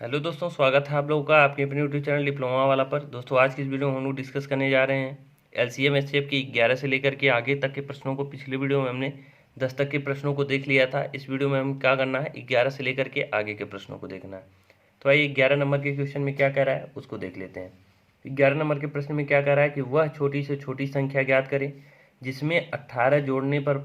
Hello दोस्तों, स्वागत है आप लोगों का आपके अपने यूट्यूब चैनल डिप्लोमा वाला पर। दोस्तों, आज की इस वीडियो में हम लोग डिस्कस करने जा रहे हैं एलसीएम एचसीएफ की 11 से लेकर के आगे तक के प्रश्नों को। पिछले वीडियो में हमने 10 तक के प्रश्नों को देख लिया था। इस वीडियो में हम क्या करना है, 11 से लेकर के आगे के प्रश्नों को देखना है। तो आइए 11 नंबर के क्वेश्चन में क्या कह रहा है उसको देख लेते हैं। 11 नंबर के प्रश्न में क्या कह रहा है कि वह छोटी से छोटी संख्या ज्ञात करें जिसमें 18 जोड़ने पर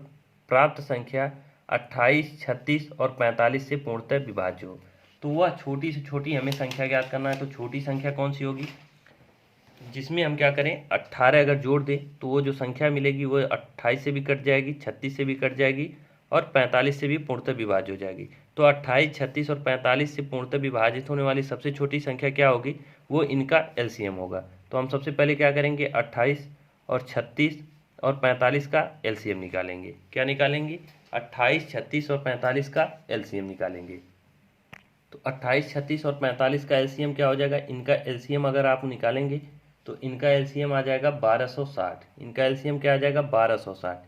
प्राप्त संख्या 28, 36 और 45 से पूर्णतः विभाज्य हो। तो वह छोटी से छोटी हमें संख्या ज्ञात करना है। तो छोटी संख्या कौन सी होगी जिसमें हम क्या करें, 18 अगर जोड़ दें तो वो जो संख्या मिलेगी वो 28 से भी कट जाएगी, 36 से भी कट जाएगी और 45 से भी पूर्णतः विभाज्य हो जाएगी। तो 28, 36 और 45 से पूर्णतः विभाजित होने वाली सबसे छोटी संख्या क्या होगी, वो इनका एलसीएम होगा। तो हम सबसे पहले क्या करेंगे, 28 और 36 और 45 का एलसीएम निकालेंगे। क्या निकालेंगे, 28, 36 और 45 का एलसीएम निकालेंगे। तो 28, 36 और 45 का एलसीएम क्या हो जाएगा, इनका एलसीएम अगर आप निकालेंगे तो इनका एलसीएम आ जाएगा 1260। इनका एलसीएम क्या आ जाएगा, 1260।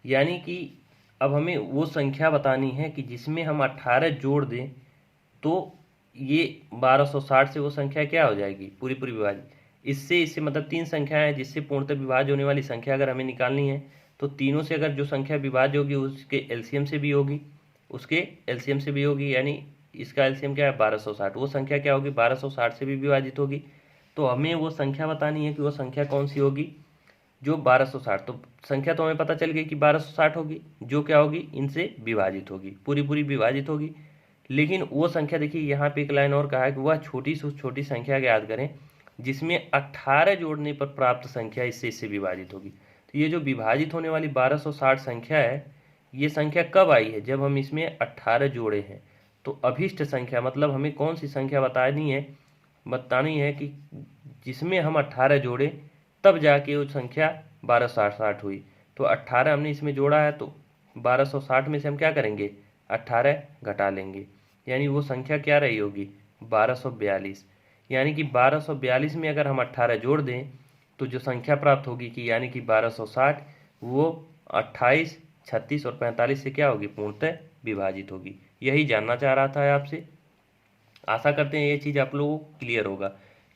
यानी कि अब हमें वो संख्या बतानी है कि जिसमें हम 18 जोड़ दें तो ये 1260 से वो संख्या क्या हो जाएगी, पूरी पूरी विभाजित। इससे मतलब तीन संख्याएं हैं जिससे पूर्णतः विभाज्य होने वाली संख्या अगर हमें निकालनी है तो तीनों से अगर जो संख्या विभाज्य होगी उसके एलसीएम से भी होगी, उसके एलसीएम से भी होगी। यानी इसका एलसीएम क्या है, 1260। वो संख्या क्या होगी, 1260 से भी विभाजित होगी। तो हमें वो संख्या बतानी है कि वो संख्या कौन सी होगी जो 1260। तो संख्या तो हमें पता चल गई कि 1260 होगी, जो क्या होगी, इनसे विभाजित होगी, पूरी पूरी विभाजित होगी। लेकिन वो संख्या देखिए, यहाँ पे एक लाइन और कहा है कि वह छोटी से छोटी संख्या याद करें जिसमें 18 जोड़ने पर प्राप्त संख्या इससे विभाजित होगी। तो ये जो विभाजित होने वाली 1260 संख्या है, ये संख्या कब आई है, जब हम इसमें 18 जोड़े हैं। तो अभिष्ट संख्या मतलब हमें कौन सी संख्या बतानी है कि जिसमें हम 18 जोड़े तब जाके वो संख्या 1260 हुई। तो 18 हमने इसमें जोड़ा है तो 1260 में से हम क्या करेंगे, 18 घटा लेंगे। यानी वो संख्या क्या रही होगी, 1242। यानी कि 1242 में अगर हम 18 जोड़ दें तो जो संख्या प्राप्त होगी कि यानी कि 1260, वो 28, 36 और 45 से क्या होगी, पूर्णतः विभाजित होगी। यही जानना चाह रहा था आपसे। आशा करते हैं ये चीज़ आप लोगों को क्लियर होगा,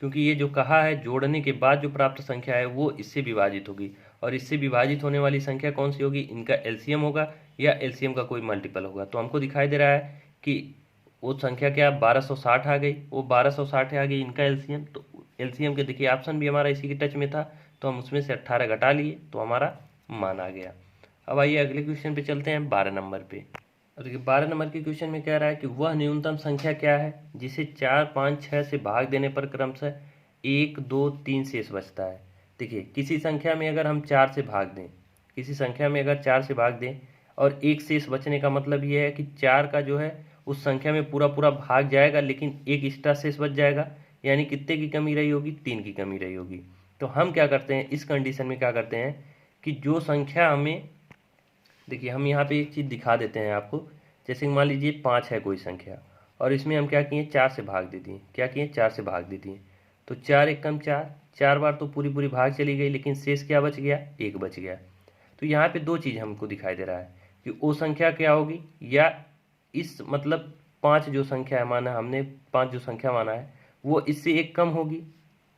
क्योंकि ये जो कहा है जोड़ने के बाद जो प्राप्त संख्या है वो इससे विभाजित होगी, और इससे विभाजित होने वाली संख्या कौन सी होगी, इनका एलसीएम होगा या एलसीएम का कोई मल्टीपल होगा। तो हमको दिखाई दे रहा है कि वो संख्या क्या 1260 आ गई, वो 1260 आ गई इनका एलसीएम। तो एलसीएम के देखिए ऑप्शन भी हमारा इसी के टच में था, तो हम उसमें से 18 घटा लिए तो हमारा मान आ गया। अब आइए अगले क्वेश्चन पे चलते हैं, 12 नंबर पे। और देखिए 12 नंबर के क्वेश्चन में कह रहा है कि वह न्यूनतम संख्या क्या है जिसे 4, 5, 6 से भाग देने पर क्रमशः 1, 2, 3 शेष बचता है। देखिए किसी संख्या में अगर हम 4 से भाग दें, किसी संख्या में अगर 4 से भाग दें और एक शेष बचने का मतलब ये है कि 4 का जो है उस संख्या में पूरा पूरा भाग जाएगा, लेकिन एक एक्स्ट्रा शेष बच जाएगा। यानी कितने की कमी रही होगी, 3 की कमी रही होगी। तो हम क्या करते हैं इस कंडीशन में, क्या करते हैं कि जो संख्या हमें, देखिए हम यहाँ पे एक चीज़ दिखा देते हैं आपको। जैसे कि मान लीजिए 5 है कोई संख्या और इसमें हम क्या किए, 4 से भाग दे दिए। क्या किए, 4 से भाग दे दिए। तो 4 एकम 4, 4 बार तो पूरी पूरी भाग चली गई, लेकिन शेष क्या बच गया, 1 बच गया। तो यहाँ पे दो चीज़ हमको दिखाई दे रहा है कि वो संख्या क्या होगी, या इस मतलब 5 जो संख्या है माना हमने, 5 जो संख्या माना है वो इससे एक कम होगी,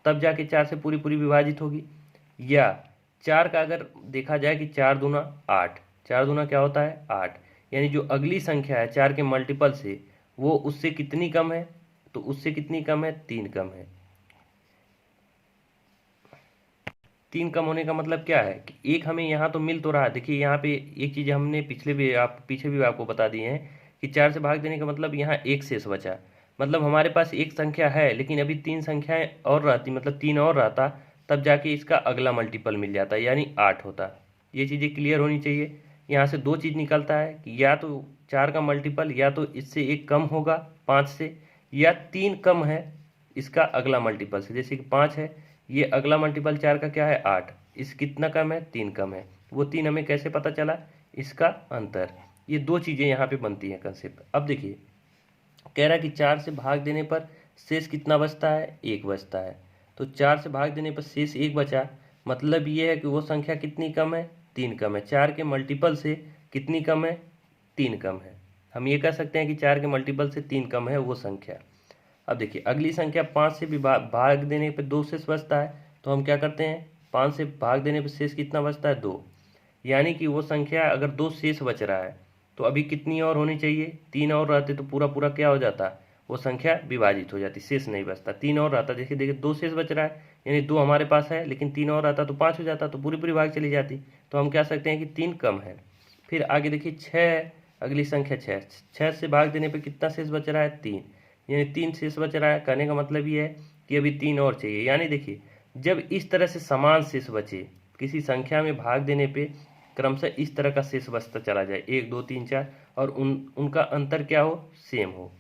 तब जाके 4 से पूरी पूरी विभाजित होगी। या 4 का अगर देखा जाए कि 4 दूना 8, 4 दूना क्या होता है 8। यानी जो अगली संख्या है 4 के मल्टीपल से, वो उससे कितनी कम है, तो उससे कितनी कम है, 3 कम है। 3 कम होने का मतलब क्या है कि एक हमें यहाँ तो मिल तो रहा है। देखिए यहाँ पे एक चीज़ हमने पीछे भी आपको बता दिए हैं कि 4 से भाग देने का मतलब यहाँ एक शेष बचा। मतलब हमारे पास एक संख्या है लेकिन अभी 3 संख्याएं और रहती, मतलब 3 और रहता, तब जाके इसका अगला मल्टीपल मिल जाता, यानी 8 होता। ये चीज़ें क्लियर होनी चाहिए। यहाँ से दो चीज़ निकलता है कि या तो 4 का मल्टीपल या तो इससे एक कम होगा 5 से, या 3 कम है इसका अगला मल्टीपल से। जैसे कि 5 है, ये अगला मल्टीपल 4 का क्या है 8, इस कितना कम है, 3 कम है। वो 3 हमें कैसे पता चला, इसका अंतर। ये दो चीज़ें यहाँ पे बनती हैं कंसेप्ट। अब देखिए कह रहा है कि 4 से भाग देने पर शेष कितना बचता है, 1 बचता है। तो 4 से भाग देने पर शेष 1 बचा, मतलब ये है कि वो संख्या कितनी कम है, 3 कम है। 4 के मल्टीपल से कितनी कम है, 3 कम है। हम ये कह सकते हैं कि 4 के मल्टीपल से 3 कम है वो संख्या। अब देखिए अगली संख्या 5 से भी भाग देने पे 2 शेष बचता है, तो हम क्या करते हैं 5 से भाग देने पे शेष कितना बचता है 2। यानी कि वो संख्या अगर 2 शेष बच रहा है तो अभी कितनी और होनी चाहिए, 3 और रहते तो पूरा पूरा क्या हो जाता, वो संख्या विभाजित हो जाती, शेष नहीं बचता, 3 और रहता। देखिए देखिए 2 शेष बच रहा है, यानी 2 हमारे पास है, लेकिन 3 और आता तो 5 हो जाता, तो पूरी पूरी भाग चली जाती। तो हम कह सकते हैं कि 3 कम है। फिर आगे देखिए 6, अगली संख्या 6, 6 से भाग देने पे कितना शेष बच रहा है 3, यानी 3 शेष बच रहा है। कहने का मतलब ये है कि अभी 3 और चाहिए। यानी देखिए जब इस तरह से समान शेष बचे, किसी संख्या में भाग देने पे क्रमशः इस तरह का शेष बचता चला जाए 1 2 3 4, और उनका अंतर क्या हो, सेम हो,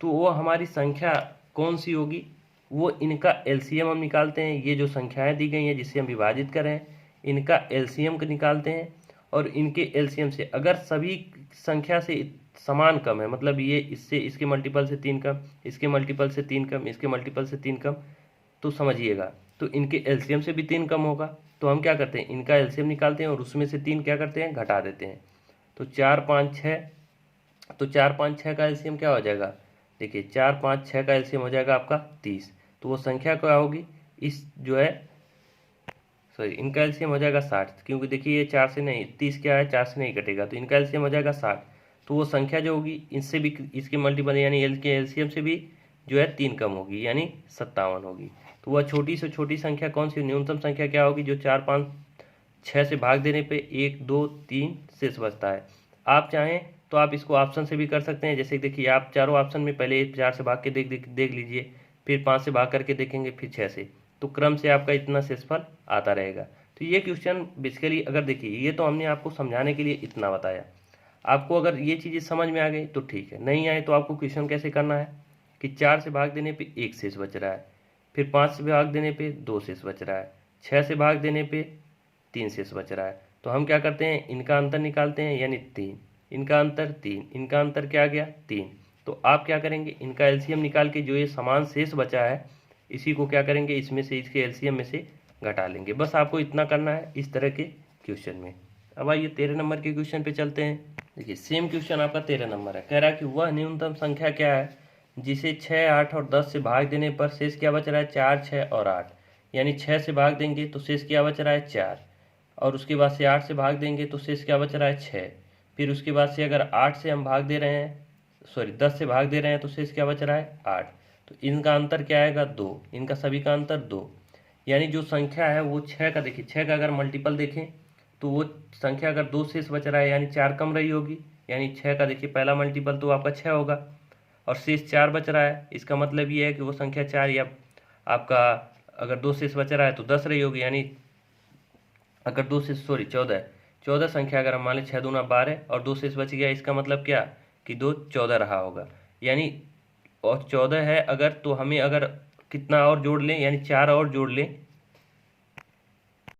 तो वो हमारी संख्या कौन सी होगी, वो इनका एलसीएम हम निकालते हैं। ये जो संख्याएं दी गई हैं जिससे हम विभाजित कर रहे हैं, इनका एलसीएम निकालते हैं, और इनके एलसीएम से अगर सभी संख्या से समान कम है, मतलब ये इससे इसके मल्टीपल से 3 कम, इसके मल्टीपल से 3 कम, इसके मल्टीपल से 3 कम, तो समझिएगा तो इनके एलसीएम से भी 3 कम होगा। तो हम क्या करते हैं, इनका एलसीएम निकालते हैं और उसमें से 3 क्या करते हैं, घटा देते हैं। तो 4 5 6, तो 4 5 6 का एलसीएम क्या हो जाएगा, देखिए 4 5 6 का एलसीएम हो जाएगा आपका 30। तो वो संख्या क्या होगी, इस जो है सॉरी इनका एलसीएम हो जाएगा 60, क्योंकि देखिए ये 4 से नहीं, 30 क्या है 4 से नहीं कटेगा, तो इनका एलसीएम हो जाएगा 60। तो वो संख्या जो होगी इससे भी इसके मल्टीपल यानी एल के एलसीएम से भी जो है 3 कम होगी, यानी 57 होगी। तो वह छोटी से छोटी संख्या कौन सी, न्यूनतम संख्या क्या होगी, जो 4 5 6 से भाग देने पे 1 2 3 शेष बचता है। आप चाहें तो आप इसको ऑप्शन से भी कर सकते हैं। जैसे देखिए आप चारों ऑप्शन में पहले 4 से भाग के देख लीजिए, फिर 5 से भाग करके देखेंगे, फिर 6 से, तो क्रम से आपका इतना शेषफल आता रहेगा। तो ये क्वेश्चन बेसिकली अगर देखिए, ये तो हमने आपको समझाने के लिए इतना बताया, आपको अगर ये चीज़ें समझ में आ गई तो ठीक है, नहीं आए तो आपको क्वेश्चन कैसे करना है कि 4 से भाग देने पे 1 शेष बच रहा है, फिर 5 से भाग देने पे 2 शेष बच रहा है, 6 से भाग देने पे 3 शेष बच रहा है। तो हम क्या करते हैं, इनका अंतर निकालते हैं, यानी 3, इनका अंतर 3, इनका अंतर क्या आ गया 3। तो आप क्या करेंगे, इनका एलसीएम निकाल के जो ये समान शेष बचा है इसी को क्या करेंगे, इसमें से इसके एलसीएम में से घटा लेंगे। बस आपको इतना करना है इस तरह के क्वेश्चन में। अब आइए 13 नंबर के क्वेश्चन पे चलते हैं। देखिए सेम क्वेश्चन आपका 13 नंबर है, कह रहा है कि वह न्यूनतम संख्या क्या है जिसे 6 8 और 10 से भाग देने पर शेष क्या बच रहा है 4 6 और 8, यानी 6 से भाग देंगे तो शेष क्या बच रहा है 4, और उसके बाद से 8 से भाग देंगे तो शेष क्या बच रहा है 6, फिर उसके बाद से अगर 8 से हम भाग दे रहे हैं, सॉरी 10 से भाग दे रहे हैं तो शेष क्या बच रहा है 8। तो इनका अंतर क्या आएगा 2, इनका सभी का अंतर 2, यानी जो संख्या है वो 6 का, देखिए 6 का अगर मल्टीपल देखें तो वो संख्या अगर 2 शेष बच रहा है यानी 4 कम रही होगी, यानी 6 का देखिए पहला मल्टीपल तो आपका 6 होगा, और शेष 4 बच रहा है, इसका मतलब ये है कि वो संख्या 4 या आपका अगर 2 शेष बच रहा है तो 10 रही होगी, यानी अगर 2 शेष 14 संख्या अगर हम मान लें 6 दूना 12 और 2 शेष बच गया, इसका मतलब क्या कि 2 14 रहा होगा, यानी और 14 है अगर, तो हमें अगर कितना और जोड़ लें, यानी 4 और जोड़ लें,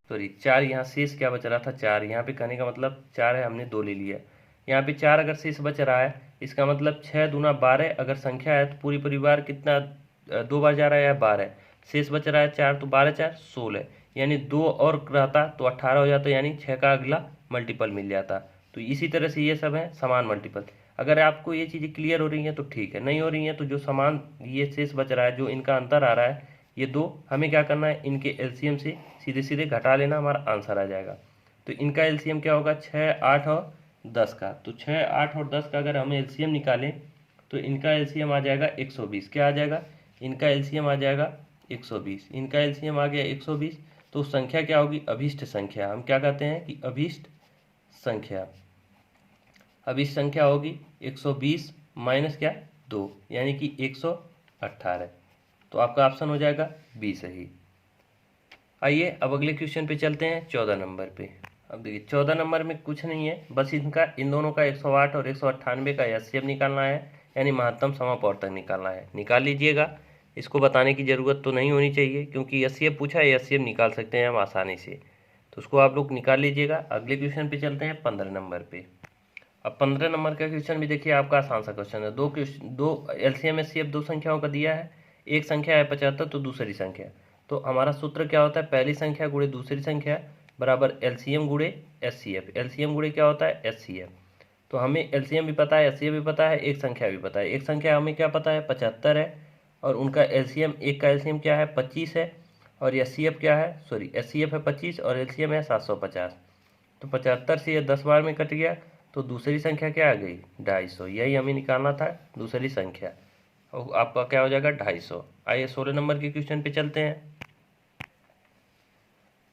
सॉरी 4 यहाँ शेष क्या बच रहा था 4, यहाँ पे कहने का मतलब 4 है, हमने 2 ले लिया, यहाँ पे 4 अगर शेष बच रहा है, इसका मतलब 6 दूना 12 अगर संख्या है तो पूरी परिवार कितना 2 बार जा रहा है या 12, शेष बच रहा है 4, तो 12 4 16, यानी 2 और रहता तो 18 हो जाता, यानी 6 का अगला मल्टीपल मिल जाता। तो इसी तरह से ये सब है समान मल्टीपल। अगर आपको ये चीज़ें क्लियर हो रही हैं तो ठीक है, नहीं हो रही हैं तो जो समान ये शेष बच रहा है, जो इनका अंतर आ रहा है ये 2, हमें क्या करना है, इनके एलसीएम से सीधे सीधे घटा लेना, हमारा आंसर आ जाएगा। तो इनका एलसीएम क्या होगा 6 8 और 10 का, तो 6 8 और 10 का अगर हम एलसीएम निकालें तो इनका एलसीएम आ जाएगा 120, क्या आ जाएगा, इनका एलसीएम आ जाएगा 120, इनका एलसीएम आ गया 120। तो संख्या क्या होगी, अभीष्ट संख्या, हम क्या कहते हैं कि अभीष्ट संख्या, अभीष्ट संख्या होगी 120 माइनस क्या 2, यानी कि 118। तो आपका ऑप्शन हो जाएगा बी सही। आइए अब अगले क्वेश्चन पे चलते हैं 14 नंबर पे। अब देखिए 14 नंबर में कुछ नहीं है, बस इनका इन दोनों का 108 और 198 का एचसीएफ निकालना है, यानी महत्तम समापवर्तक निकालना है। निकाल लीजिएगा, इसको बताने की ज़रूरत तो नहीं होनी चाहिए क्योंकि एचसीएफ पूछा है, एचसीएफ निकाल सकते हैं हम आसानी से, तो उसको आप लोग निकाल लीजिएगा। अगले क्वेश्चन पे चलते हैं 15 नंबर पे। अब 15 नंबर का क्वेश्चन भी देखिए आपका आसान सा क्वेश्चन है। दो एलसीएम एचसीएफ दो संख्याओं का दिया है, एक संख्या है 75 तो दूसरी संख्या, तो हमारा सूत्र क्या होता है, पहली संख्या गुणे दूसरी संख्या बराबर एलसीएम गुणे एचसीएफ। एलसीएम गुणे क्या होता है एचसीएफ। तो हमें एलसीएम भी पता है, एचसीएफ भी पता है, एक संख्या भी पता है। एक संख्या हमें क्या पता है 75 है, और उनका एलसीएम, एक का एलसीएम क्या है 25 है और एचसीएफ क्या है, सॉरी एचसीएफ है 25 और एलसीएम है 750। तो 75 से ये 10 बार में कट गया, तो दूसरी संख्या क्या आ गई 250। यही हमें निकालना था दूसरी संख्या, और आपका क्या हो जाएगा 250। आइए 16 नंबर के क्वेश्चन पे चलते हैं।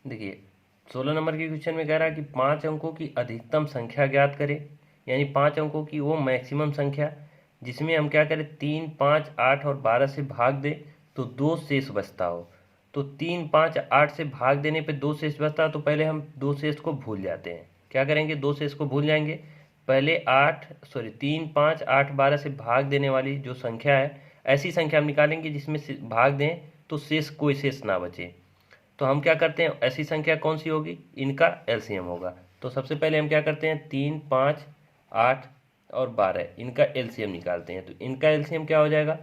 देखिए 16 नंबर के क्वेश्चन में कह रहा है कि 5 अंकों की अधिकतम संख्या ज्ञात करें, यानी 5 अंकों की वो मैक्सिमम संख्या जिसमें हम क्या करें 3, 5, 8 और 12 से भाग दें तो 2 शेष बचता हो। तो 3, 5, 8 से भाग देने पे 2 शेष बचता है, तो पहले हम 2 शेष को भूल जाते हैं। क्या करेंगे 2 शेष को भूल जाएंगे। पहले 3, 5, 8, 12 से भाग देने वाली जो संख्या है, ऐसी संख्या हम निकालेंगे जिसमें से भाग दें तो शेष कोई शेष ना बचे। तो हम क्या करते हैं, ऐसी संख्या कौन सी होगी, इनका एलसीएम होगा। तो सबसे पहले हम क्या करते हैं 3, 5, 8 और 12 इनका एलसीएम निकालते हैं। तो इनका एलसीएम क्या हो जाएगा,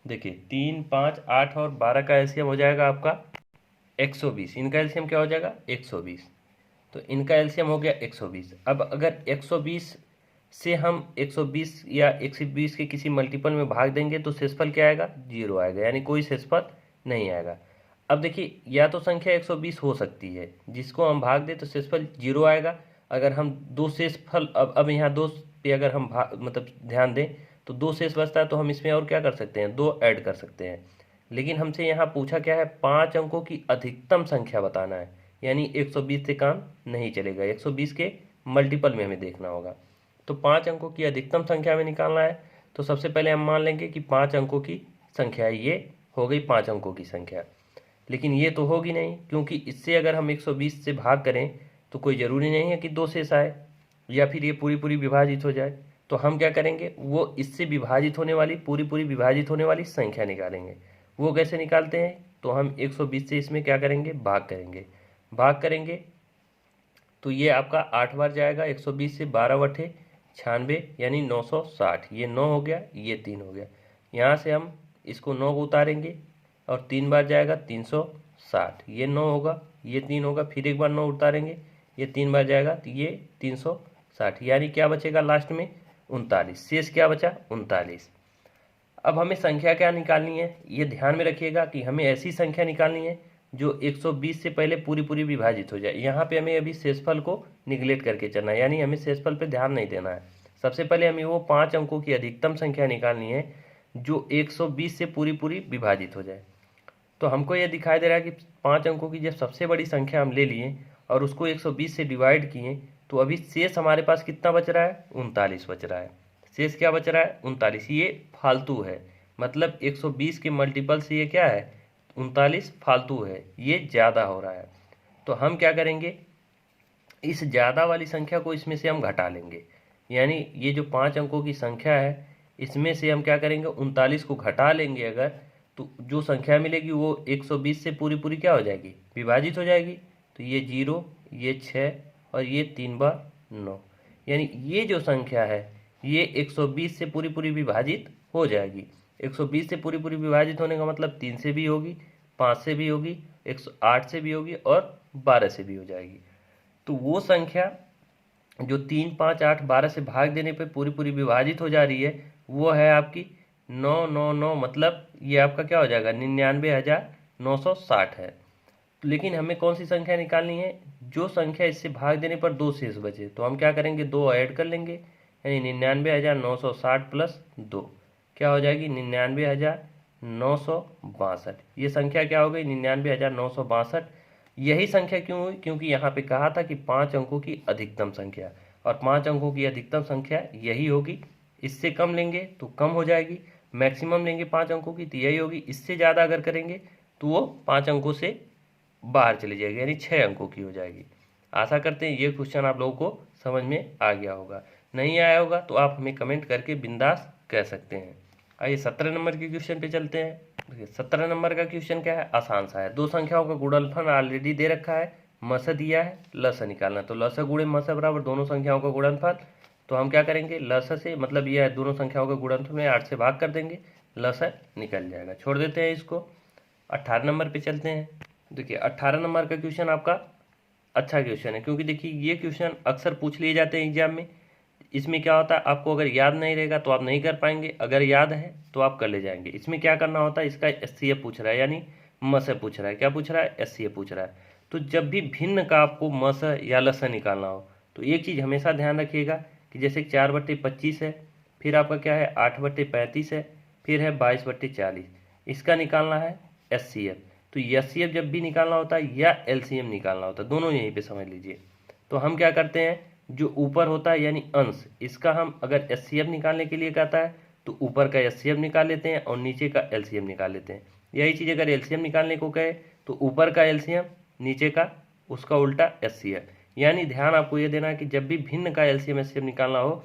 देखिए 3, 5, 8 और 12 का एलसीएम हो जाएगा आपका 120। इनका एलसीएम क्या हो जाएगा 120। तो इनका एलसीएम हो गया 120। अब अगर 120 से हम 120 या 120 के किसी मल्टीपल में भाग देंगे तो शेषफल क्या आएगा 0 आएगा, यानी कोई शेषफल नहीं आएगा। अब देखिए या तो संख्या 120 हो सकती है जिसको हम भाग दें तो शेषफल 0 आएगा। अगर हम दो शेषफल अब यहाँ दो पे अगर हम मतलब ध्यान दें तो 2 शेष बचता है, तो हम इसमें और क्या कर सकते हैं 2 ऐड कर सकते हैं। लेकिन हमसे यहाँ पूछा क्या है 5 अंकों की अधिकतम संख्या बताना है, यानी 120 से काम नहीं चलेगा, 120 के मल्टीपल में हमें देखना होगा। तो 5 अंकों की अधिकतम संख्या हमें निकालना है। तो सबसे पहले हम मान लेंगे कि 5 अंकों की संख्या ये हो गई 5 अंकों की संख्या। लेकिन ये तो होगी नहीं, क्योंकि इससे अगर हम 120 से भाग करें तो कोई ज़रूरी नहीं है कि 2 शेष आए या फिर ये पूरी पूरी विभाजित हो जाए। तो हम क्या करेंगे, वो इससे विभाजित होने वाली पूरी पूरी विभाजित होने वाली संख्या निकालेंगे। वो कैसे निकालते हैं, तो हम 120 से इसमें क्या करेंगे भाग करेंगे। तो ये आपका 8 बार जाएगा, 120 से 12 बटे 96 यानी 960। ये 9 हो गया, ये 3 हो गया। यहाँ से हम इसको 9 को उतारेंगे और 3 बार जाएगा 360। ये 9 होगा, ये 3 होगा, फिर एक बार 9 उतारेंगे, ये 3 बार जाएगा तो ये 360, यानी क्या बचेगा लास्ट में 39। शेष क्या बचा 39। अब हमें संख्या क्या निकालनी है, ये ध्यान में रखिएगा कि हमें ऐसी संख्या निकालनी है जो 120 से पहले पूरी पूरी विभाजित हो जाए। यहाँ पे हमें अभी शेषफल को निगलेक्ट करके चलना है, यानी हमें शेषफल पे ध्यान नहीं देना है। सबसे पहले हमें वो 5 अंकों की अधिकतम संख्या निकालनी है जो 120 से पूरी पूरी विभाजित हो जाए। तो हमको ये दिखाई दे रहा है कि 5 अंकों की जब सबसे बड़ी संख्या हम ले लिए और उसको 120 से डिवाइड किए, तो अभी शेष हमारे पास कितना बच रहा है 39 बच रहा है। शेष क्या बच रहा है 39, ये फालतू है, मतलब 120 के मल्टीपल से ये क्या है 39 फालतू है, ये ज़्यादा हो रहा है। तो हम क्या करेंगे, इस ज़्यादा वाली संख्या को इसमें से हम घटा लेंगे, यानी ये जो 5 अंकों की संख्या है इसमें से हम क्या करेंगे 39 को घटा लेंगे अगर, तो जो संख्या मिलेगी वो 120 से पूरी पूरी क्या हो जाएगी विभाजित हो जाएगी। तो ये 0, ये 6 और ये 3 बार 9, यानी ये जो संख्या है ये 120 से पूरी पूरी विभाजित हो जाएगी। 120 से पूरी पूरी विभाजित होने का मतलब 3 से भी होगी, 5 से भी होगी, 108 से भी होगी और 12 से भी हो जाएगी। तो वो संख्या जो 3, 5, 8, 12 से भाग देने पे पूरी पूरी विभाजित हो जा रही है वो है आपकी 999, मतलब ये आपका क्या हो जाएगा 99,960 है। लेकिन हमें कौन सी संख्या निकालनी है, जो संख्या इससे भाग देने पर 2 शेष बचे। तो हम क्या करेंगे 2 ऐड कर लेंगे, यानी 99,960 प्लस 2 क्या हो जाएगी 99,962। ये संख्या क्या हो गई 99,962। यही संख्या क्यों हुई, क्योंकि यहाँ पे कहा था कि 5 अंकों की अधिकतम संख्या, और 5 अंकों की अधिकतम संख्या यही होगी। इससे कम लेंगे तो कम हो जाएगी, मैक्सिमम लेंगे 5 अंकों की तो यही होगी। इससे ज़्यादा अगर करेंगे तो वो 5 अंकों से बाहर चली जाएगी, यानी 6 अंकों की हो जाएगी। आशा करते हैं ये क्वेश्चन आप लोगों को समझ में आ गया होगा। नहीं आया होगा तो आप हमें कमेंट करके बिंदास कह सकते हैं। आइए 17 नंबर के क्वेश्चन पे चलते हैं। देखिए 17 नंबर का क्वेश्चन क्या है, आसान सा है। दो संख्याओं का गुणनफल ऑलरेडी दे रखा है, मस दिया है, लस निकालना। तो लस गुणे मस बराबर दोनों संख्याओं का गुणनफल। तो हम क्या करेंगे लस से, मतलब ये है दोनों संख्याओं का गुणनफल में 8 से भाग कर देंगे, लस निकल जाएगा, छोड़ देते हैं इसको। 18 नंबर पे चलते हैं। देखिए 18 नंबर का क्वेश्चन आपका अच्छा क्वेश्चन है, क्योंकि देखिए ये क्वेश्चन अक्सर पूछ लिए जाते हैं एग्जाम में। इसमें क्या होता है, आपको अगर याद नहीं रहेगा तो आप नहीं कर पाएंगे, अगर याद है तो आप कर ले जाएंगे। इसमें क्या करना होता है, इसका एचसीएफ पूछ रहा है यानी मस पूछ रहा है, क्या पूछ रहा है, एचसीएफ पूछ रहा है। तो जब भी भिन्न का आपको मस या लस निकालना हो तो एक चीज़ हमेशा ध्यान रखिएगा कि जैसे 4/25 है, फिर आपका क्या है 8/35 है, फिर है 22/40, इसका निकालना है एचसीएफ। तो एचसीएफ जब भी निकालना होता है या एलसीएम निकालना होता है, दोनों यहीं पे समझ लीजिए। तो हम क्या करते हैं, जो ऊपर होता है यानी अंश, इसका हम अगर एचसीएफ निकालने के लिए कहता है तो ऊपर का एचसीएफ निकाल लेते हैं और नीचे का एलसीएम निकाल लेते हैं। यही चीज़ अगर एलसीएम निकालने को कहे तो ऊपर का एलसीएम, नीचे का उसका उल्टा एचसीएफ। यानी ध्यान आपको ये देना है कि जब भी भिन्न का एलसीएम एचसीएफ निकालना हो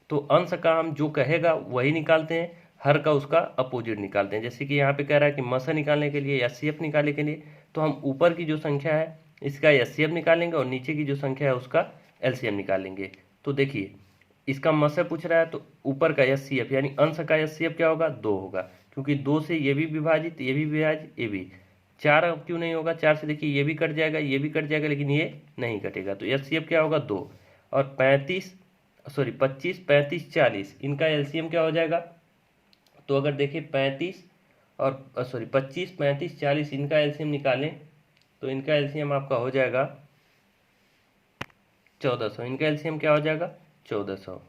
तो अंश का हम जो कहेगा वही निकालते हैं, हर का उसका अपोजिट निकालते हैं। जैसे कि यहाँ पे कह रहा है कि मस निकालने के लिए एचसीएफ निकालने के लिए तो हम ऊपर की जो संख्या है इसका एचसीएफ निकालेंगे और नीचे की जो संख्या है उसका एलसीएम निकालेंगे। तो देखिए इसका मस पूछ रहा है तो ऊपर का एचसीएफ यानी अंश का एचसीएफ क्या होगा, 2 होगा, क्योंकि 2 से ये भी विभाजित, ये भी विभाजित, ये भी। 4 क्यों नहीं होगा, 4 से देखिए ये भी कट जाएगा, ये भी कट जाएगा, लेकिन ये नहीं कटेगा। तो एचसीएफ क्या होगा, 2। और 25, 35, 40 इनका एलसीएम क्या हो जाएगा। तो अगर देखिए 25, 35, 40 इनका एलसीएम निकालें तो इनका एलसीएम आपका हो जाएगा 1400। इनका एलसीएम क्या हो जाएगा, 1400।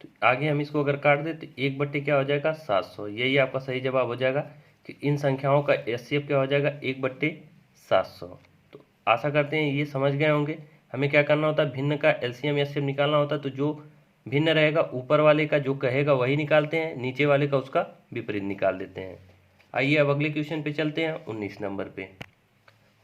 तो आगे हम इसको अगर काट दें तो 1/, क्या हो जाएगा, 700। यही आपका सही जवाब हो जाएगा कि इन संख्याओं का एचसीएफ क्या हो जाएगा, 1/700। तो आशा करते हैं ये समझ गए होंगे। हमें क्या करना होता है, भिन्न का एलसीएम एचसीएफ निकालना होता है तो जो भिन्न रहेगा ऊपर वाले का जो कहेगा वही निकालते हैं, नीचे वाले का उसका विपरीत निकाल देते हैं। आइए अब अगले क्वेश्चन पे चलते हैं, 19 नंबर पे।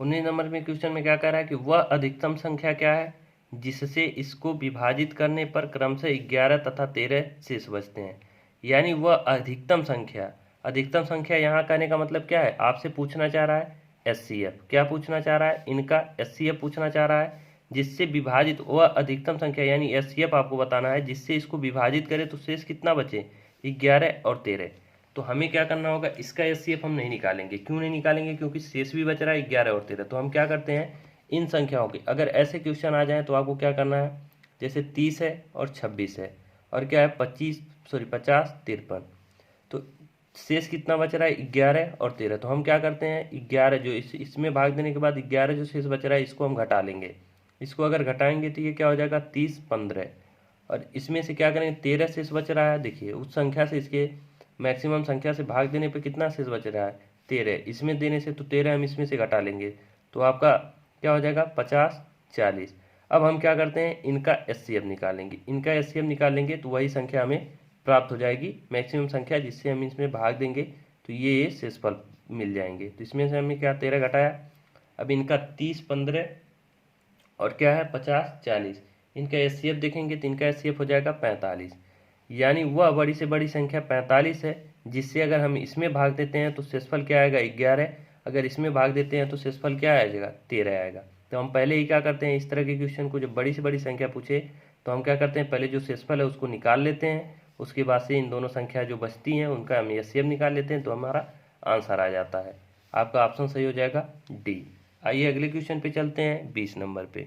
19 नंबर में क्वेश्चन में क्या कह रहा है कि वह अधिकतम संख्या क्या है जिससे इसको विभाजित करने पर क्रमशः 11 तथा 13 शेष बचते हैं। यानी वह अधिकतम संख्या यहाँ कहने का मतलब क्या है, आपसे पूछना चाह रहा है एचसीएफ। क्या पूछना चाह रहा है, इनका एचसीएफ पूछना चाह रहा है, जिससे विभाजित वह अधिकतम संख्या यानी एचसीएफ आपको बताना है जिससे इसको विभाजित करें तो शेष कितना बचे, 11 और 13। तो हमें क्या करना होगा, इसका एचसीएफ हम नहीं निकालेंगे। क्यों नहीं निकालेंगे, क्योंकि शेष भी बच रहा है 11 और 13। तो हम क्या करते हैं, इन संख्याओं के अगर ऐसे क्वेश्चन आ जाए तो आपको क्या करना है, जैसे 30 है और 26 है और क्या है 50, 53। तो शेष कितना बच रहा है, 11 और 13। तो हम क्या करते हैं, 11 जो इसमें भाग देने के बाद 11 जो शेष बच रहा है इसको हम घटा लेंगे। इसको अगर घटाएंगे तो ये क्या हो जाएगा, 30, 15। और इसमें से क्या करेंगे, 13 शेष बच रहा है। देखिए उस संख्या से इसके मैक्सिमम संख्या से भाग देने पे कितना शेष बच रहा है, 13। इसमें देने से तो 13 हम इसमें से घटा लेंगे तो आपका क्या हो जाएगा, 50, 40। अब हम क्या करते हैं, इनका एचसीएफ निकालेंगे। इनका एचसीएफ निकालेंगे तो वही संख्या हमें प्राप्त हो जाएगी, मैक्सिमम संख्या, जिससे हम इसमें भाग देंगे तो ये शेषफल मिल जाएंगे। तो इसमें से हमें क्या 13 घटाया, अब इनका 30, 15 और क्या है 50, 40। इनका एचसीएफ देखेंगे तो इनका एचसीएफ हो जाएगा 45। यानी वह बड़ी से बड़ी संख्या 45 है जिससे अगर हम इसमें भाग देते हैं तो शेषफल क्या आएगा, 11। अगर इसमें भाग देते हैं तो शेषफल क्या आएगा, 13 आएगा। तो हम पहले ही क्या करते हैं, इस तरह के क्वेश्चन को जब बड़ी से बड़ी संख्या पूछे तो हम क्या करते हैं, पहले जो शेषफल है उसको निकाल लेते हैं, उसके बाद से इन दोनों संख्या जो बचती हैं उनका हम एचसीएफ निकाल लेते हैं तो हमारा आंसर आ जाता है। आपका ऑप्शन सही हो जाएगा डी। आइए अगले क्वेश्चन पे चलते हैं, 20 नंबर पे।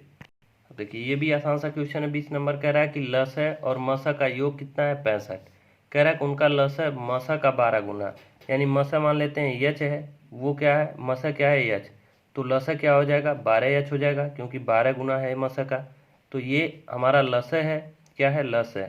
देखिए ये भी आसान सा क्वेश्चन है। 20 नंबर कह रहा है कि लसा और मसा का योग कितना है, 65। कह रहा है कि उनका लसा मसा का 12 गुना, यानी मसा मान लेते हैं यच है, वो क्या है मसा क्या है यच। तो लसा क्या हो जाएगा, 12 यच हो जाएगा, क्योंकि 12 गुना है मसा का। तो ये हमारा लसा है, क्या है लस है,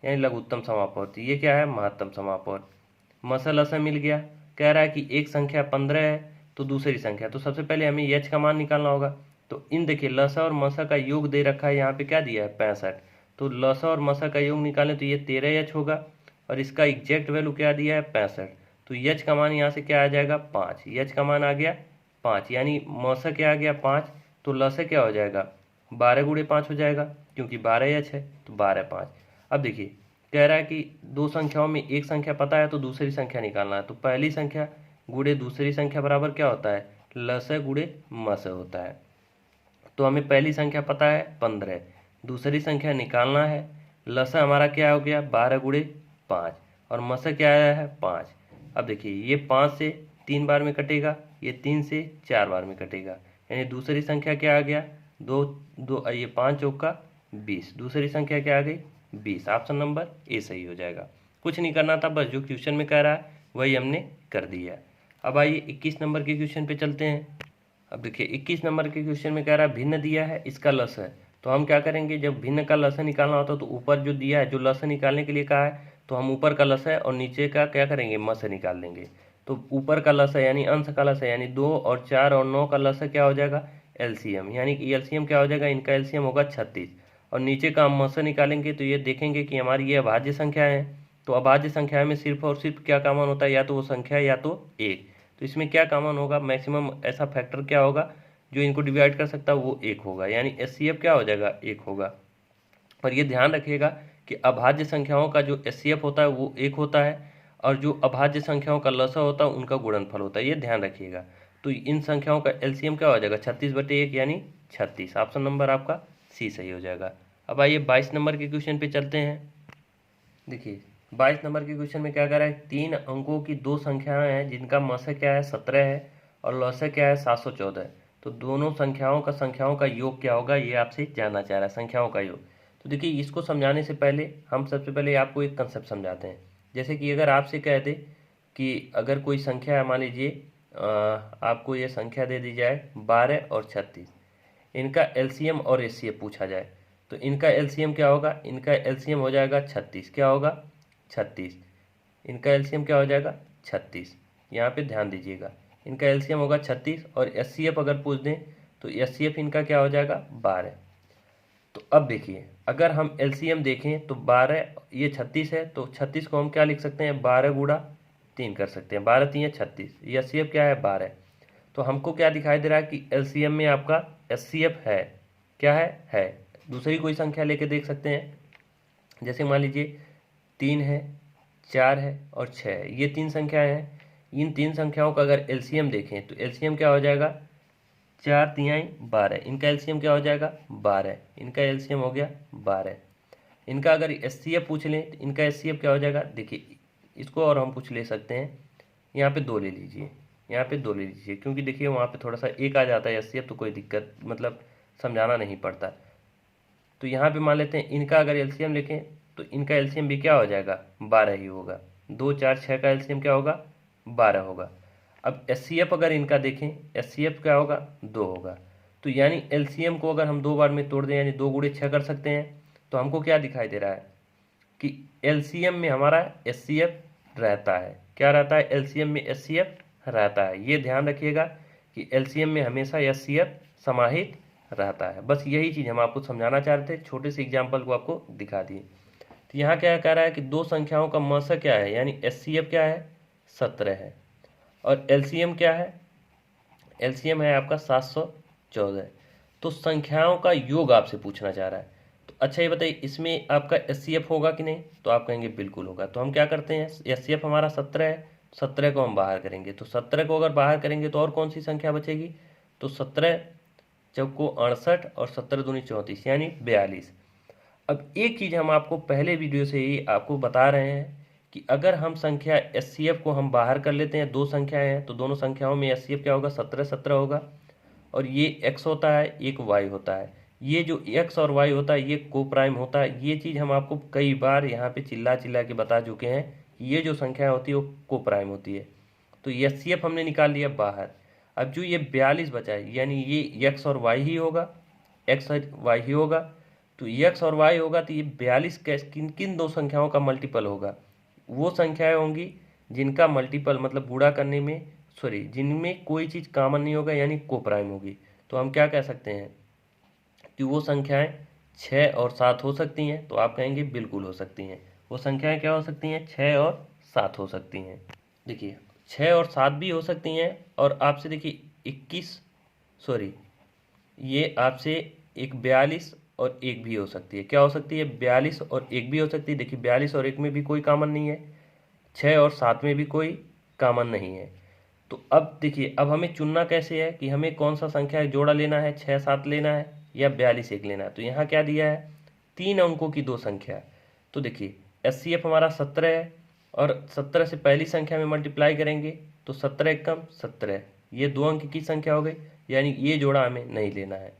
यानी लघुत्तम समापवर्ती। ये क्या है महत्तम समापवर्ती। मसा लसा मिल गया। कह रहा है कि एक संख्या 15 है तो दूसरी संख्या, तो सबसे पहले हमें यच का मान निकालना होगा। तो इन देखिए लसा और मसा का योग दे रखा है, यहाँ पे क्या दिया है 65। तो लसा और मसा का योग निकालें तो ये 13 यच होगा और इसका एग्जैक्ट वैल्यू क्या दिया है 65। तो यच का मान यहाँ से क्या आ जाएगा 5। यच का मान आ गया 5, यानी मसा क्या आ गया 5। तो लसा क्या हो जाएगा 12 गुणे 5 हो जाएगा, क्योंकि 12 यच है तो 12, 5। अब देखिए कह रहा है कि दो संख्याओं में एक संख्या पता है तो दूसरी संख्या निकालना है। तो पहली संख्या गुणे दूसरी संख्या बराबर क्या होता है, लसा गुणे मसा होता है। तो हमें पहली संख्या पता है 15, दूसरी संख्या निकालना है। लसा हमारा क्या हो गया 12 गुणे 5 और मसा क्या आया है 5। अब देखिए ये 5 से 3 बार में कटेगा, ये 3 से 4 बार में कटेगा, यानी दूसरी संख्या क्या आ गया 2, ये 5 चौका 20। दूसरी संख्या क्या आ गई 20। ऑप्शन नंबर ए सही हो जाएगा। कुछ नहीं करना था, बस जो क्वेश्चन में कह रहा है वही हमने कर दिया। अब आइए 21 नंबर के क्वेश्चन पे चलते हैं। अब देखिए 21 नंबर के क्वेश्चन में कह रहा है भिन्न दिया है, इसका लस है। तो हम क्या करेंगे, जब भिन्न का लस निकालना होता है तो ऊपर जो दिया है, जो लस निकालने के लिए कहा है, तो हम ऊपर का लस है और नीचे का क्या करेंगे, मस निकाल देंगे। तो ऊपर का लस है यानी अंश का लस है, यानी 2 और 4 और 9 का लस क्या हो जाएगा, एलसीएम। यानी कि एलसीएम क्या हो जाएगा, इनका एलसीएम होगा 36। और नीचे का हम मस निकालेंगे तो ये देखेंगे कि हमारी ये अभाज्य संख्या है। तो अभाज्य संख्या में सिर्फ और सिर्फ क्या कॉमन होता है, या तो वो संख्या या तो एक। तो इसमें क्या कॉमन होगा, मैक्सिमम ऐसा फैक्टर क्या होगा जो इनको डिवाइड कर सकता है, वो एक होगा। यानी एचसीएफ क्या हो जाएगा, एक होगा। और ये ध्यान रखिएगा कि अभाज्य संख्याओं का जो एचसीएफ होता है वो एक होता है, और जो अभाज्य संख्याओं का लसा होता है उनका गुणनफल होता है, ये ध्यान रखिएगा। तो इन संख्याओं का एलसीएम क्या हो जाएगा, 36/1 यानी 36। ऑप्शन नंबर आपका सी सही हो जाएगा। अब आइए 22 नंबर के क्वेश्चन पे चलते हैं। देखिए 22 नंबर के क्वेश्चन में क्या कर रहा है, 3 अंकों की दो संख्याएं हैं जिनका मस क्या है 17 है और लस क्या है 714 है। तो दोनों संख्याओं का योग क्या होगा, ये आपसे जानना चाह रहा है, संख्याओं का योग। तो देखिए इसको समझाने से पहले हम सबसे पहले आपको एक कंसेप्ट समझाते हैं। जैसे कि अगर आपसे कह दे कि अगर कोई संख्या है, मान लीजिए आपको ये संख्या दे दी जाए 12 और 36, इनका एलसीएम और एचसीएफ पूछा जाए, तो इनका एलसीएम क्या होगा, इनका एलसीएम हो जाएगा 36। क्या होगा, 36। इनका एलसीएम क्या हो जाएगा, 36। यहाँ पे ध्यान दीजिएगा, इनका एलसीएम होगा 36। और एचसीएफ अगर पूछ दें तो एचसीएफ इनका क्या हो जाएगा, 12। तो अब देखिए अगर हम एलसीएम देखें तो 12, ये 36 है, तो 36 को हम क्या लिख सकते हैं, 12 गुणा 3 कर सकते हैं, 12 3 36। ये एचसीएफ क्या है, 12। तो हमको क्या दिखाई दे रहा है कि एलसीएम में आपका एचसीएफ है, क्या है। दूसरी कोई संख्या लेके देख सकते हैं, जैसे मान लीजिए 3 है, 4 है और 6 है, ये 3 संख्याएं हैं। इन 3 संख्याओं का अगर एलसीएम देखें तो एलसीएम क्या हो जाएगा, 4 तिहाई 12। इनका एलसीएम क्या हो जाएगा, 12। इनका एलसीएम हो गया 12। इनका अगर एचसीएफ पूछ लें तो इनका एचसीएफ क्या हो जाएगा, देखिए इसको और हम पूछ ले सकते हैं, यहाँ पे 2 ले लीजिए, यहाँ पे 2 ले लीजिए, क्योंकि देखिए वहाँ पे थोड़ा सा एक आ जाता है एचसीएफ, तो कोई दिक्कत मतलब समझाना नहीं पड़ता। तो यहाँ पे मान लेते हैं इनका अगर एलसीएम लिखें तो इनका एलसीएम भी क्या हो जाएगा, 12 ही होगा। 2 4 6 का एलसीएम क्या होगा, 12 होगा। अब एचसीएफ अगर इनका देखें, एचसीएफ क्या होगा, 2 होगा। तो यानी एलसीएम को अगर हम 2 बार में तोड़ दें यानी 2 गुणे 6 कर सकते हैं, तो हमको क्या दिखाई दे रहा है कि एलसीएम में हमारा एचसीएफ रहता है। क्या रहता है, एलसीएम में एचसीएफ रहता है। ये ध्यान रखिएगा कि एलसीएम में हमेशा एचसीएफ समाहित रहता है। बस यही चीज़ हम आपको समझाना चाह रहे थे, छोटे से एग्जाम्पल को आपको दिखा दिए। तो यहाँ क्या कह रहा है कि दो संख्याओं का मस क्या है, यानी एचसीएफ क्या है, 17 है, और एलसीएम क्या है, एलसीएम है आपका 714। तो संख्याओं का योग आपसे पूछना चाह रहा है। तो अच्छा ये बताइए इसमें आपका एचसीएफ होगा कि नहीं, तो आप कहेंगे बिल्कुल होगा। तो हम क्या करते हैं, एचसीएफ हमारा 17 है, 17 को हम बाहर करेंगे। तो 17 को अगर बाहर करेंगे तो और कौन सी संख्या बचेगी, तो 17 चौको 68 और 17 दूनी 34 यानी 42। अब एक चीज़ हम आपको पहले वीडियो से ही आपको बता रहे हैं कि अगर हम संख्या एचसीएफ को हम बाहर कर लेते हैं, दो संख्याएं हैं तो दोनों संख्याओं में एचसीएफ क्या होगा, 17 17 होगा। और ये एक्स होता है, एक वाई होता है। ये जो एक्स और वाई होता है ये को प्राइम होता है। ये चीज़ हम आपको कई बार यहाँ पे चिल्ला चिल्ला के बता चुके हैं, ये जो संख्या होती है वो को प्राइम होती है। तो एचसीएफ हमने निकाल लिया बाहर। अब जो ये 42 बचा है यानी ये एक्स और वाई ही होगा, एक्स और वाई ही होगा। तो एक्स और वाई होगा तो ये 42 किन किन दो संख्याओं का मल्टीपल होगा, वो संख्याएं होंगी जिनका मल्टीपल मतलब गुणा करने में जिनमें कोई चीज़ कॉमन नहीं होगा यानी को प्राइम होगी। तो हम क्या कह सकते हैं कि वो संख्याएं 6 और 7 हो सकती हैं, तो आप कहेंगे बिल्कुल हो सकती हैं। वो संख्याएं क्या हो सकती हैं, 6 और 7 हो सकती हैं। देखिए 6 और 7 भी हो सकती हैं। और आपसे देखिए 21 ये आपसे एक 42 और 1 भी हो सकती है। क्या हो सकती है, 42 और 1 भी हो सकती है। देखिए 42 और 1 में भी कोई कॉमन नहीं है, 6 और 7 में भी कोई कॉमन नहीं है। तो अब देखिए अब हमें चुनना कैसे है कि हमें कौन सा संख्या जोड़ा लेना है, 6 7 लेना है या 42 1 लेना है। तो यहाँ क्या दिया है, 3 अंकों की दो संख्या। तो देखिए एचसीएफ हमारा 17 है और 17 से पहली संख्या में मल्टीप्लाई करेंगे तो 17 एकम 17, ये 2 अंक की संख्या हो गई, यानी ये जोड़ा हमें नहीं लेना है।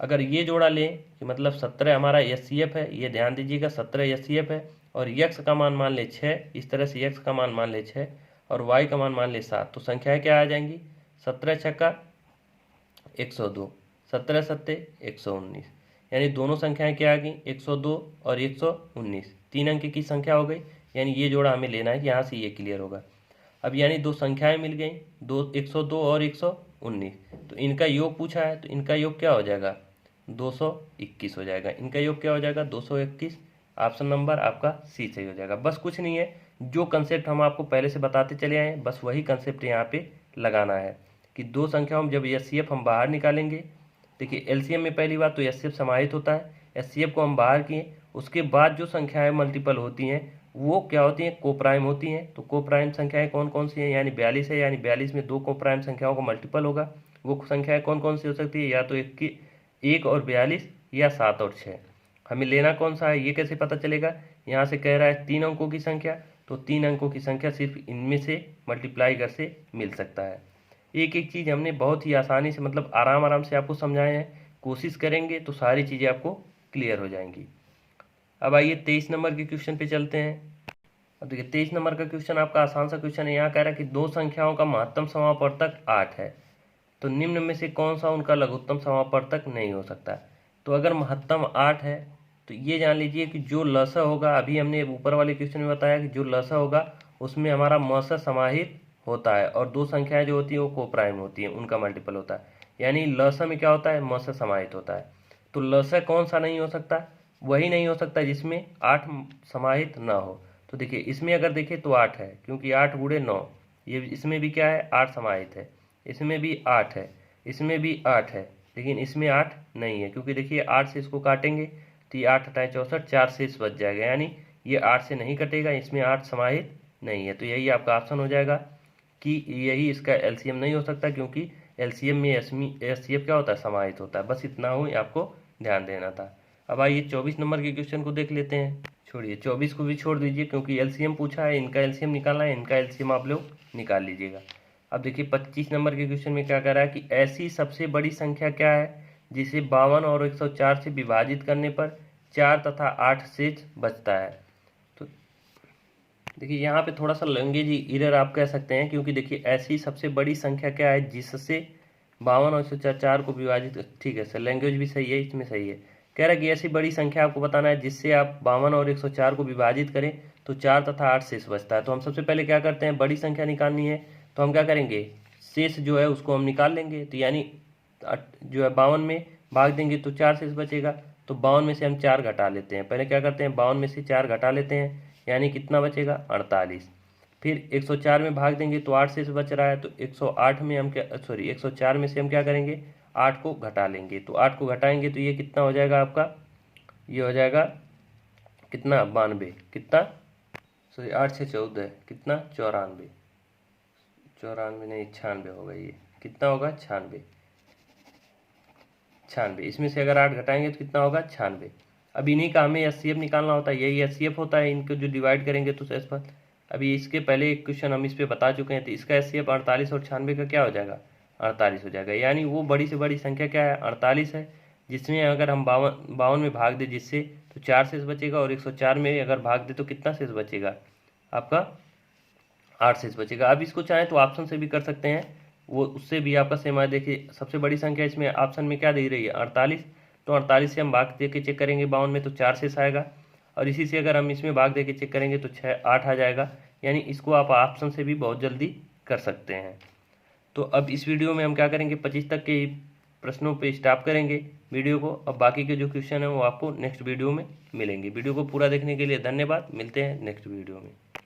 अगर ये जोड़ा लें कि मतलब 17 हमारा एचसीएफ है, ये ध्यान दीजिएगा 17 एचसीएफ है, और यक्स का मान मान ले 6, इस तरह से यक्स का मान मान ले 6 और वाई का मान मान ले 7, तो संख्याएं क्या आ जाएंगी 17 छक्का 102, 17 सत्ते 119, यानी दोनों संख्याएं क्या आ गई 102 और 119, 3 अंक की संख्या हो गई। यानी ये जोड़ा हमें लेना है, यहाँ से ये क्लियर होगा। अब यानी दो संख्याएं मिल गई, 102 और 119, तो इनका योग पूछा है, तो इनका योग क्या हो जाएगा 221 हो जाएगा। इनका योग क्या हो जाएगा 221। ऑप्शन नंबर आपका सी सही हो जाएगा। बस कुछ नहीं है, जो कंसेप्ट हम आपको पहले से बताते चले आए हैं, बस वही कंसेप्ट यहाँ पे लगाना है कि दो संख्याओं में जब एचसीएफ हम बाहर निकालेंगे, देखिए एलसीएम में पहली बात तो एचसीएफ समाहित होता है, एचसीएफ को हम बाहर किए, उसके बाद जो संख्याएं मल्टीपल होती हैं वो क्या होती हैं कोप्राइम होती हैं। तो कोप्राइम संख्याएं कौन कौन सी हैं, यानी 42 है, यानी 42 में दो कोप्राइम संख्याओं का मल्टीपल होगा। वो संख्याएं कौन कौन सी हो सकती है, या तो 1 और 42 या 7 और 6। हमें लेना कौन सा है ये कैसे पता चलेगा, यहाँ से कह रहा है 3 अंकों की संख्या, तो 3 अंकों की संख्या सिर्फ इनमें से मल्टीप्लाई कर से मिल सकता है। एक एक चीज़ हमने बहुत ही आसानी से मतलब आराम आराम से आपको समझाए हैं, कोशिश करेंगे तो सारी चीज़ें आपको क्लियर हो जाएंगी। अब आइए 23 नंबर के क्वेश्चन पे चलते हैं। अब देखिए 23 नंबर का क्वेश्चन आपका आसान सा क्वेश्चन है। यहाँ कह रहा है कि दो संख्याओं का महत्तम समापवर्तक 8 है, तो निम्न में से कौन सा उनका लघुत्तम समापवर्तक नहीं हो सकता। तो अगर महत्तम 8 है तो ये जान लीजिए कि जो लसा होगा, अभी हमने ऊपर वाले क्वेश्चन में बताया कि जो लसा होगा उसमें हमारा मसा समाहित होता है, और दो संख्याएं जो होती हैं वो कोप्राइम होती हैं, उनका मल्टीपल होता है। यानी लसा में क्या होता है मसा समाहित होता है। तो लसा कौन सा नहीं हो सकता, वही नहीं हो सकता जिसमें 8 समाहित ना हो। तो देखिए इसमें अगर देखें तो 8 है, क्योंकि 8 गुणे 9, ये इसमें भी क्या है 8 समाहित है, इसमें भी 8 है, इसमें भी 8 है, लेकिन इसमें 8 नहीं है, क्योंकि देखिए 8 से इसको काटेंगे तो ये 8 8 64, 4 से इस बच जाएगा, यानी ये 8 से नहीं कटेगा, इसमें 8 समाहित नहीं है। तो यही आपका ऑप्शन हो जाएगा कि यही इसका एलसीएम नहीं हो सकता, क्योंकि एलसीएम में एचसीएफ क्या होता है समाहित होता है। बस इतना ही आपको ध्यान देना था। अब आइए 24 नंबर के क्वेश्चन को देख लेते हैं। छोड़िए 24 को भी छोड़ दीजिए, क्योंकि एलसीएम पूछा है, इनका एलसीएम निकालना है, इनका एलसीएम आप लोग निकाल लीजिएगा। अब देखिए 25 नंबर के क्वेश्चन में क्या कह रहा है कि ऐसी सबसे बड़ी संख्या क्या है जिसे 52 और 104 से विभाजित करने पर 4 तथा 8 शेष बचता है। तो देखिए यहाँ पे थोड़ा सा लैंग्वेज एरर आप कह सकते हैं, क्योंकि देखिए ऐसी सबसे बड़ी संख्या क्या है जिससे 52 और 104 को विभाजित, ठीक है सर लैंग्वेज भी सही है, इसमें सही है। कह रहा है कि ऐसी बड़ी संख्या आपको बताना है जिससे आप 52 और 104 को विभाजित करें तो 4 तथा 8 शेष बचता है। तो हम सबसे पहले क्या करते हैं, बड़ी संख्या निकालनी है, तो हम क्या करेंगे शेष जो है उसको हम निकाल लेंगे। तो यानी जो है 52 में भाग देंगे तो 4 शेष बचेगा, तो 52 में से हम 4 घटा लेते हैं। पहले क्या करते हैं 52 में से 4 घटा लेते हैं, यानी कितना बचेगा 48। फिर 104 में भाग देंगे तो 8 शेष बच रहा है, तो 108 में हम क्या 104 में से हम क्या करेंगे 8 को घटा लेंगे। तो 8 को घटाएंगे तो ये कितना हो जाएगा आपका, ये हो जाएगा कितना 92, कितना 8 से 14 कितना 94, 94 नहीं 96 होगा, ये कितना होगा 96, इसमें से अगर 8 घटाएंगे तो कितना होगा 96। अब इन्हीं का हमें एचसीएफ निकालना होता है, यही एचसीएफ होता है, इनको जो डिवाइड करेंगे तो शेष पर। अभी इसके पहले एक क्वेश्चन हम इस पे बता चुके हैं, तो इसका एचसीएफ 48 और 96 का क्या हो जाएगा 48 हो जाएगा। यानी वो बड़ी से बड़ी संख्या क्या है 48 है, जिसमें अगर हम 52 में भाग दे जिससे तो 4 शेष बचेगा, और 104 में अगर भाग दे तो कितना शेष बचेगा आपका 8 शेष बचेगा। अब इसको चाहें तो ऑप्शन से भी कर सकते हैं, वो उससे भी आपका सेम है। देखिए सबसे बड़ी संख्या इसमें ऑप्शन में क्या दे रही है 48, तो 48 से हम भाग दे के चेक करेंगे 52 में तो 4 शेष आएगा, और इसी से अगर हम इसमें भाग दे के चेक करेंगे तो 8 आ जाएगा। यानी इसको आप ऑप्शन से भी बहुत जल्दी कर सकते हैं। तो अब इस वीडियो में हम क्या करेंगे 25 तक के प्रश्नों पे स्टॉप करेंगे वीडियो को। अब बाकी के जो क्वेश्चन है वो आपको नेक्स्ट वीडियो में मिलेंगे। वीडियो को पूरा देखने के लिए धन्यवाद, मिलते हैं नेक्स्ट वीडियो में।